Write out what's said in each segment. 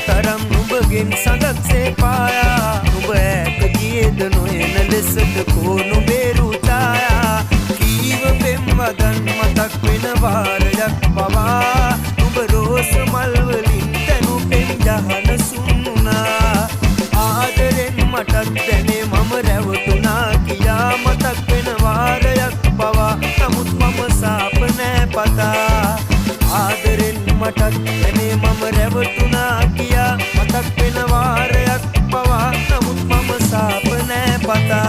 තරම් නුඹගෙන් සඳක්සේ පායා නුඹ ඈත ගියේද නොයන ලෙසට කෝ නුඹේ රුචායා කීව පෙම් වදන් මතක් වෙන වාරයක් පවා නුඹ රෝස මල් වලින් තනු පෙම් ජහන සුන්නුනා ආදරෙන් මටත් දැනේ මම රැවටුණා කියා මතක් වෙන වාරයක් පවා නමුත් මම සාප නෑ පතා ආදරෙන් මටත් දැනේ මම රැවටුණා කියා මතක් වෙන වාරයක් පවා නමුත් මම සාප නෑ පතා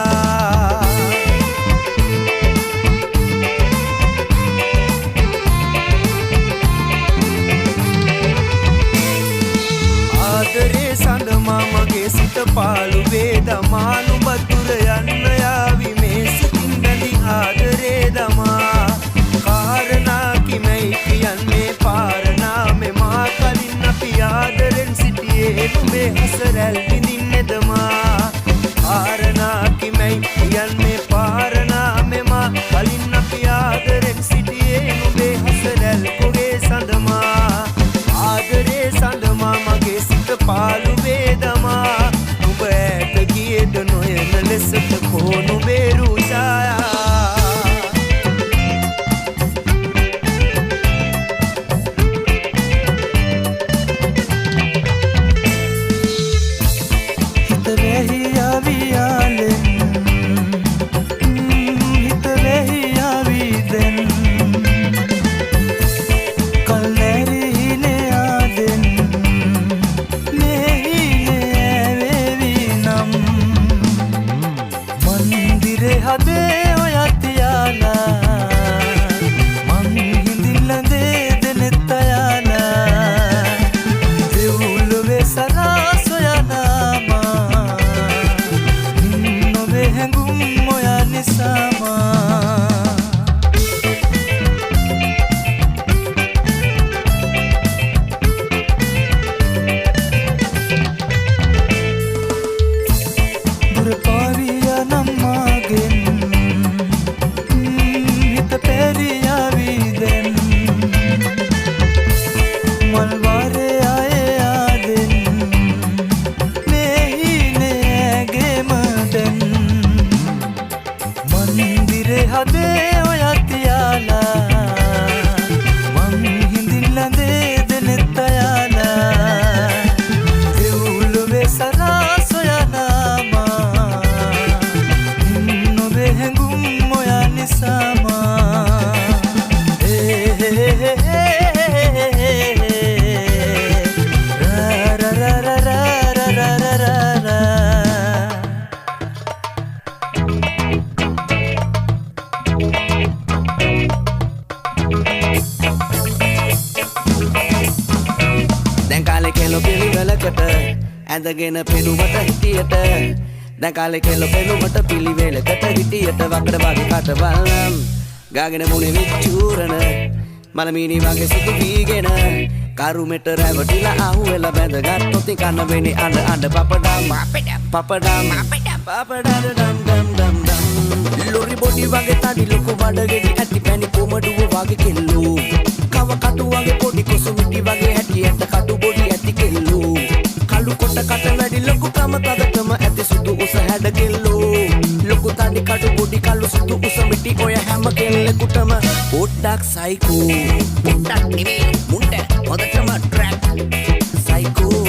ආදරේ සඳමා මගේ සිත පාළු වේදමා නුඹ තුර යන්න යාවි මේ සිතින් බැඳි ආදරේ දමා කාරණා කිමයි කියන්නේ පාරණා මෙමා කලින් අපි ආදරෙන් සිටියේ නුඹේ හසරැල් විඳින්නේදමා කාරණා කිමයි කියන්නේ පාරණා මෙමා කලින් අපි ආදරෙන් සිටියේ නුඹේ හසරැල් කොහේ සඳමා ආදරේ සඳමා මගේ සිත පාළු වේදමා නුඹ ඈත ගියේද නොයන ලෙසට කෝ නුඹේ රුචායා හිත වෙහි ආවි යාලෙන් හිත වෙහි ආවි දැන් හදේ ඔයත් යාලා මං හිඳිල්ලඳේ දෙනෙත් අයාලා දෙවුලුවේ සරා සොයනාමා නොවේ හැඟුම් ඔයා නිසාමා දුරපාවියා නම්මාගෙන් හදේ ඔයත් යාලා මං හිඳිල්ලඳේ දෙනෙත් අයාලා දෙවුලුවේ සරා සොයනාමා නොවේ හැඟුම් ඔයා නිසාමා දැන් කාලේ කෙල්ලෝ පිළිවෙලකට ඇඳගෙන පෙනුමට හිටියට දැන් කාලේ කෙල්ලෝ පෙනුමට පිළිවෙලකට හිටියට වකඩ වගේ කටවල්නම් ගාගෙන මුනේ විචූරන මලමීනි වගේ සිටු වීගෙන කරුමෙට රැවටිලා අහුවෙලා බැඳගත්තොත් කන්න වෙන්නේ අඬ අඬ පපඩම් පපඩම් පපඩම් ඩම් ඩම් ඩම් ඩම් ලොරි බොඩි වගේ තඩි ලොකු බඩගෙඩි ඇති පැණි කොමඩුව වගේ කෙල්ලෝ කව කටු වගේ පොඩි කුසුමිටි වගේ හැටියට කටු බොඩි ඇති කෙල්ලෝ කළු කොට කට වැඩි ලොකු කම තදටම ඇති සුදු උස හැඩ කෙල්ලෝ ලොකු තඩි කටු බොඩි කළු සුදු උස මිටි ඔය හැම කෙල්ලෙකුටම පොඩ්ඩක් සයිකෝ පොඩ්ඩක් නෙමෙයි මුන්ට හොදටම ට්‍රැක් සයිකෝ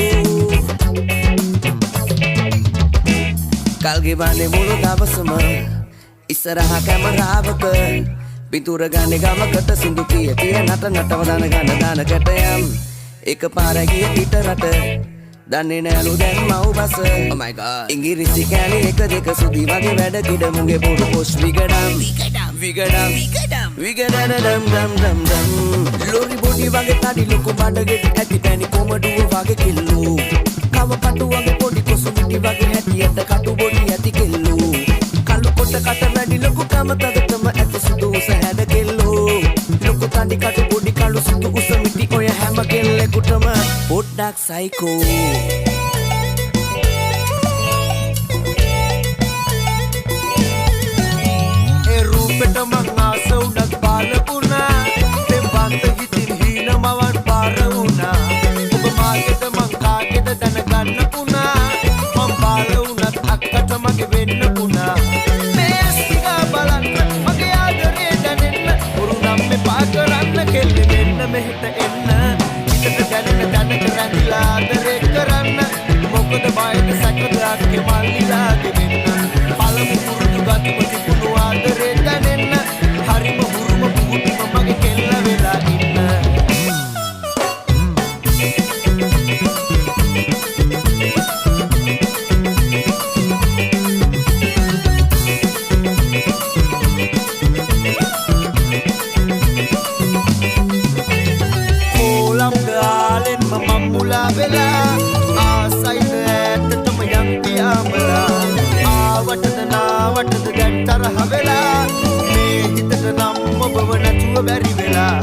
කල්ගේ බානේ මුළු දවසම ඉස්සරහා කැමරාවක පිටුර ගන්නේ ගමකට සින්දු කිය කිය නට නටව දාන ගන්න දානකට යම් එකපාර ගිය පිට රට දන්නේ නෑලු දැන් මව් බස oh my god ඉංග්‍රීසි කෑලි එක දෙක සුදි වගේ වැඩ කිඩ මුගේ පොඩු පොස් විගඩම් විගඩම් ඩම් ඩම් ඩම් ඩම් ලෝරි බොඩි වගේ තඩි ලොකු බඩගෙඩි ඇති පැණි කොමඩුව වගේ කිල්ලෝ කව කටු වගේ පොඩි කුසුමිටි වගේ හැටියට කටු බොඩි ඇති කෙල්ලෝ කළු කොට කට වැඩි ලොකු කම තදටම ඇති සුදු උස හැඩ කෙල්ලෝ ලොකු තඩි කටු බොඩි කළු සුදු උස මිටි ඔය හැම කෙල්ලෙකුටම පොඩ්ඩක් සයිකෝ ඒ රූපෙට මං ආස උඩක් බාල වුණා දෙවන්ත හිතින් හීන මවන් පාර වුණා ඔබ මාගෙට මං කාගෙට වෙලා ආසයිද ඇත්තටම යම් පියාඹලා ආවටද නාවටද දැන් තරහ වෙලා මේ හිතට නම් ඔබව නැතුව බැරි වෙලා